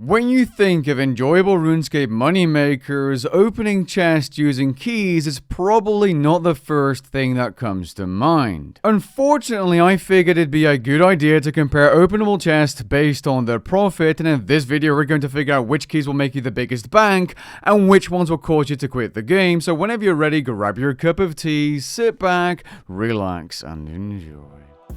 When you think of enjoyable RuneScape moneymakers, opening chests using keys is probably not the first thing that comes to mind. Unfortunately, I figured it'd be a good idea to compare openable chests based on their profit, and in this video we're going to figure out which keys will make you the biggest bank, and which ones will cause you to quit the game. So whenever you're ready, grab your cup of tea, sit back, relax, and enjoy.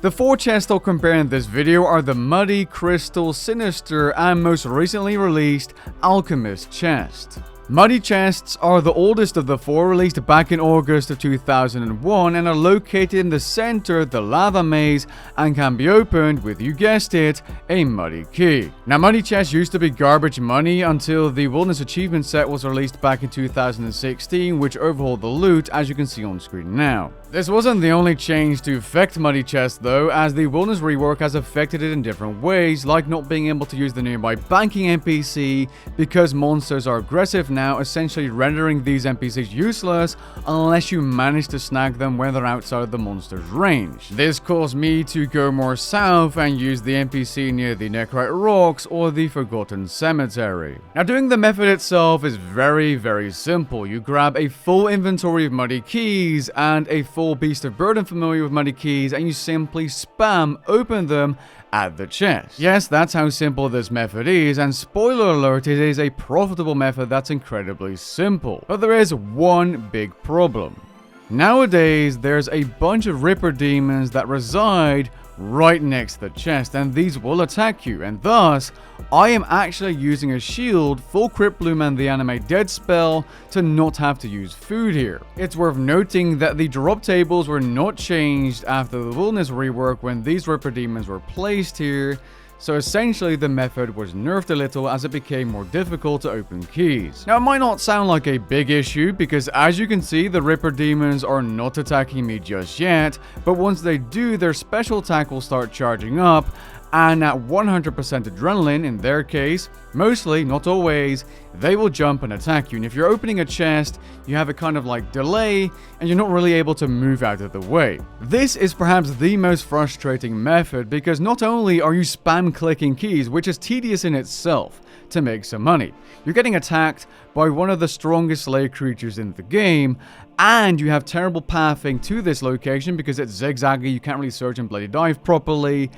The 4 chests I'll compare in this video are the Muddy, Crystal, Sinister, and most recently released Alchemist chest. Muddy chests are the oldest of the 4, released back in August of 2001 and are located in the center of the lava maze and can be opened with, you guessed it, a muddy key. Now, muddy chests used to be garbage money until the Wilderness Achievement set was released back in 2016, which overhauled the loot, as you can see on screen now. This wasn't the only change to affect muddy chests though, as the Wilderness rework has affected it in different ways, like not being able to use the nearby banking NPC because monsters are aggressive now, essentially rendering these NPCs useless unless you manage to snag them when they're outside of the monster's range. This caused me to go more south and use the NPC near the Necrite Rocks or the Forgotten Cemetery. Now, doing the method itself is very simple. You grab a full inventory of muddy keys and a full Beast of Burden familiar with muddy keys, and you simply spam open them at the chest. Yes, that's how simple this method is, and spoiler alert, it is a profitable method that's incredibly simple. But there is one big problem. Nowadays, there's a bunch of Ripper demons that reside right next to the chest, and these will attack you, and thus I am actually using a shield, full Crypt Bloom and the Animate Dead spell to not have to use food here. It's worth noting that the drop tables were not changed after the Wilderness rework when these Ripper demons were placed here, so essentially the method was nerfed a little as it became more difficult to open keys. Now, it might not sound like a big issue because, as you can see, the Ripper demons are not attacking me just yet, but once they do, their special attack will start charging up, and at 100% adrenaline in their case, mostly, not always, they will jump and attack you. And if you're opening a chest, you have a kind of like delay and you're not really able to move out of the way. This is perhaps the most frustrating method because not only are you spam clicking keys, which is tedious in itself to make some money, you're getting attacked by one of the strongest Slayer creatures in the game, and you have terrible pathing to this location because it's zigzaggy, you can't really search and bloody dive properly.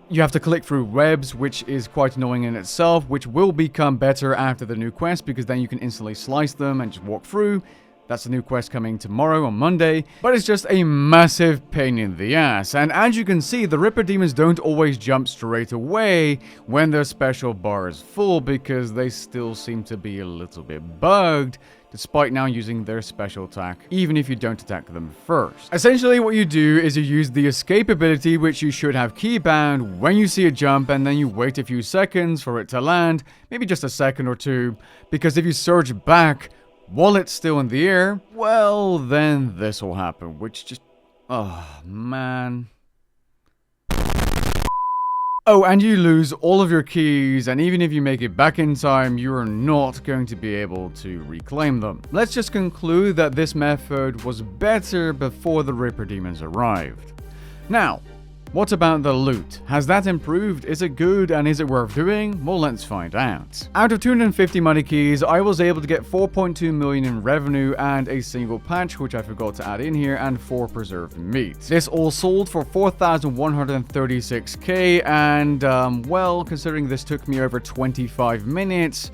You have to click through webs, which is quite annoying in itself, which will become better after the new quest because then you can instantly slice them and just walk through. That's the new quest coming tomorrow on Monday, but it's just a massive pain in the ass. And as you can see, the Ripper demons don't always jump straight away when their special bar is full because they still seem to be a little bit bugged, despite now using their special attack, even if you don't attack them first. Essentially, what you do is you use the escape ability, which you should have keybound when you see a jump, and then you wait a few seconds for it to land, maybe just a second or two, because if you surge back while it's still in the air, well, then this will happen, which just, oh man. Oh, and you lose all of your keys, and even if you make it back in time, you are not going to be able to reclaim them. Let's just conclude that this method was better before the Ripper demons arrived. Now, what about the loot? Has that improved? Is it good, and is it worth doing? Well, let's find out. Out of 250 money keys, I was able to get 4.2 million in revenue and a single patch, which I forgot to add in here, and 4 preserved meat. This all sold for 4,136k, and well, considering this took me over 25 minutes,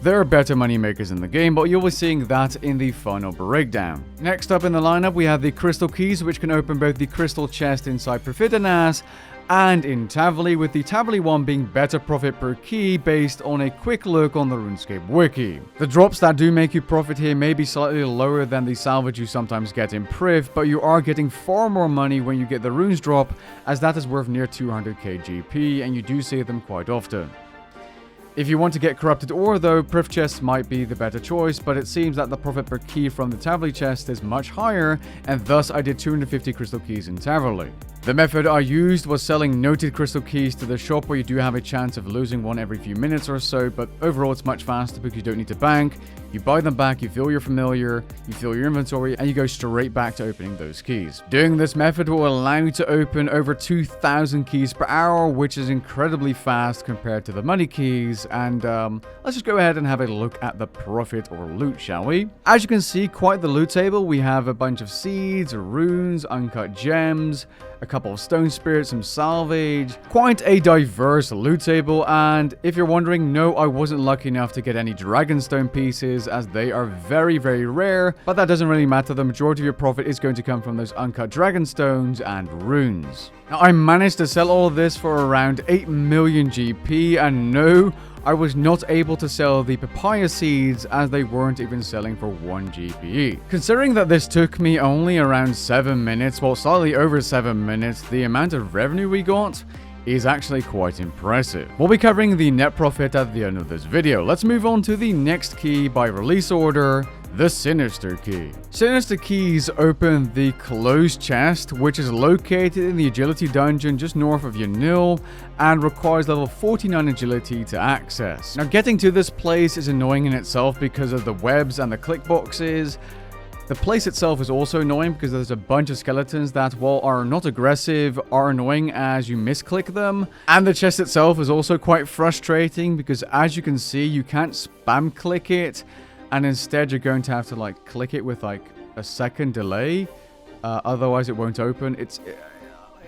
there are better moneymakers in the game, but you'll be seeing that in the final breakdown. Next up in the lineup, we have the Crystal Keys, which can open both the Crystal Chest inside Perfidinas and in Tavily, with the Tavily one being better profit per key based on a quick look on the RuneScape wiki. The drops that do make you profit here may be slightly lower than the salvage you sometimes get in Priv, but you are getting far more money when you get the runes drop, as that is worth near 200k GP, and you do see them quite often. If you want to get corrupted ore though, Priv chests might be the better choice, but it seems that the profit per key from the Tavily chest is much higher, and thus I did 250 crystal keys in Tavily. The method I used was selling noted crystal keys to the shop where you do have a chance of losing one every few minutes or so, but overall it's much faster because you don't need to bank. You buy them back, you fill your familiar, you fill your inventory, and you go straight back to opening those keys. Doing this method will allow you to open over 2,000 keys per hour, which is incredibly fast compared to the money keys. And let's just go ahead and have a look at the profit or loot, shall we? As you can see, quite the loot table. We have a bunch of seeds, runes, uncut gems, a couple of stone spirits, some salvage, quite a diverse loot table. And if you're wondering, no, I wasn't lucky enough to get any dragonstone pieces as they are very, very rare, but that doesn't really matter. The majority of your profit is going to come from those uncut dragonstones and runes. Now, I managed to sell all of this for around 8 million GP, and no, I was not able to sell the papaya seeds as they weren't even selling for 1 GPE. Considering that this took me only around 7 minutes, well, slightly over 7 minutes, the amount of revenue we got is actually quite impressive. We'll be covering the net profit at the end of this video. Let's move on to the next key by release order, the Sinister key. Sinister keys open the closed chest, which is located in the agility dungeon just north of Yanil and requires level 49 agility to access. Now, getting to this place is annoying in itself because of the webs and the click boxes. The place itself is also annoying because there's a bunch of skeletons that, while are not aggressive, are annoying as you misclick them. And the chest itself is also quite frustrating because, as you can see, you can't spam click it, and instead you're going to have to like click it with like a second delay, otherwise it won't open.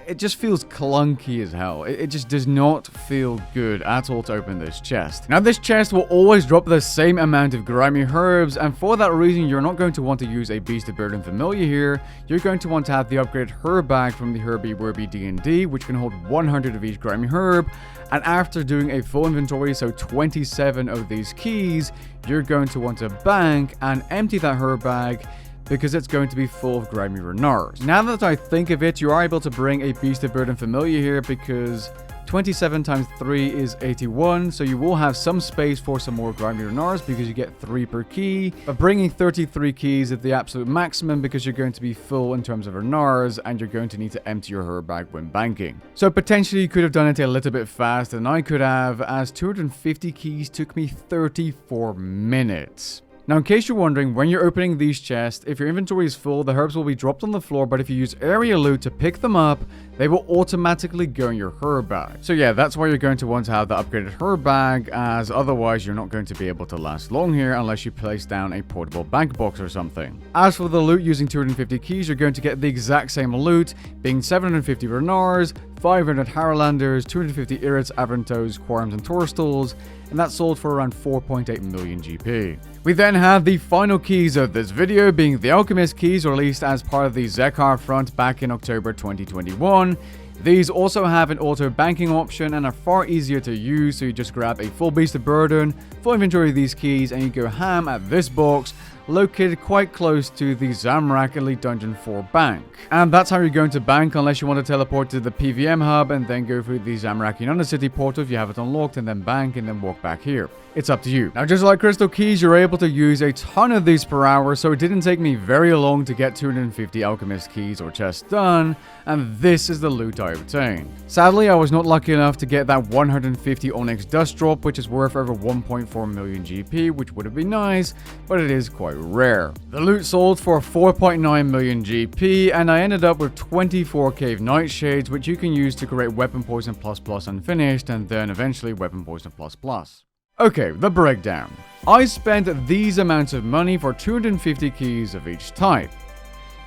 It just feels clunky as hell. It just does not feel good at all to open this chest. Now, this chest will always drop the same amount of grimy herbs, and for that reason, you're not going to want to use a Beast of Burden Familiar here. You're going to want to have the upgraded herb bag from the Herbie Werby D&D, which can hold 100 of each grimy herb. And after doing a full inventory, so 27 of these keys, you're going to want to bank and empty that herb bag, because it's going to be full of grimy renars. Now that I think of it, you are able to bring a Beast of Burden Familiar here because 27 times 3 is 81, so you will have some space for some more grimy renars because you get 3 per key. But bringing 33 keys is the absolute maximum because you're going to be full in terms of renars and you're going to need to empty your herb bag when banking. So potentially you could have done it a little bit faster than I could have, as 250 keys took me 34 minutes. Now, in case you're wondering, when you're opening these chests, if your inventory is full, the herbs will be dropped on the floor, but if you use area loot to pick them up, they will automatically go in your herb bag. So yeah, that's why you're going to want to have the upgraded herb bag, as otherwise you're not going to be able to last long here unless you place down a portable bank box or something. As for the loot, using 250 keys, you're going to get the exact same loot, being 750 renars, 500 Harrowlanders, 250 Irits, Averntos, Quarms, and Torstals, and that's sold for around 4.8 million GP. We then have the final keys of this video, being the Alchemist keys released as part of the Zekar front back in October 2021. These also have an auto banking option and are far easier to use, so you just grab a full Beast of Burden, full inventory of these keys, and you go ham at this box, located quite close to the Zamrak Elite Dungeon 4 bank. And that's how you're going to bank, unless you want to teleport to the PVM hub and then go through the Zamrakian Undercity portal if you have it unlocked, and then bank and then walk back here. It's up to you. Now, just like crystal keys, you're able to use a ton of these per hour, so it didn't take me very long to get 250 Alchemist keys or chests done, and this is the loot I obtained. Sadly, I was not lucky enough to get that 150 Onyx Dust Drop, which is worth over 1.4 million GP, which would have been nice, but it is quite rare. The loot sold for 4.9 million GP, and I ended up with 24 Cave Nightshades, which you can use to create Weapon Poison ++ Unfinished, and then eventually Weapon Poison ++. Okay, the breakdown. I spent these amounts of money for 250 keys of each type.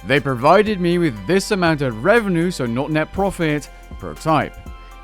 They provided me with this amount of revenue, so not net profit, per type.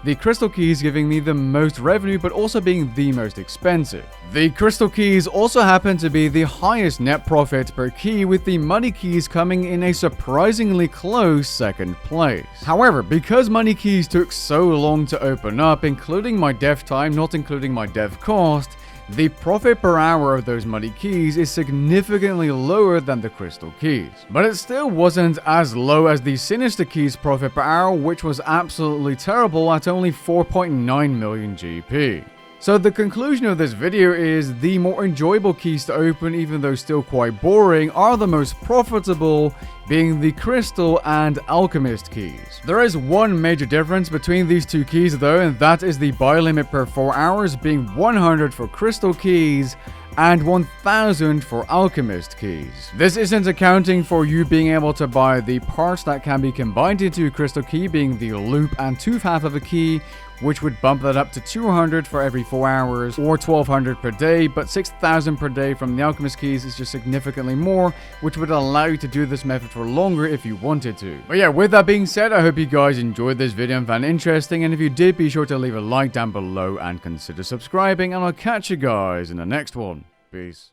The crystal keys giving me the most revenue, but also being the most expensive. The crystal keys also happen to be the highest net profit per key, with the money keys coming in a surprisingly close second place. However, because money keys took so long to open up, including my dev time, not including my dev cost, the profit per hour of those money keys is significantly lower than the crystal keys. But it still wasn't as low as the Sinister keys profit per hour, which was absolutely terrible at only 4.9 million GP. So the conclusion of this video is the more enjoyable keys to open, even though still quite boring, are the most profitable, being the Crystal and Alchemist keys. There is one major difference between these two keys though, and that is the buy limit per 4 hours being 100 for Crystal keys and 1000 for Alchemist keys. This isn't accounting for you being able to buy the parts that can be combined into a Crystal key, being the loop and tooth half of a key, which would bump that up to 200 for every 4 hours or 1200 per day, but 6000 per day from the Alchemist keys is just significantly more, which would allow you to do this method for longer if you wanted to. But yeah, with that being said, I hope you guys enjoyed this video and found it interesting, and if you did, be sure to leave a like down below and consider subscribing, and I'll catch you guys in the next one. Peace.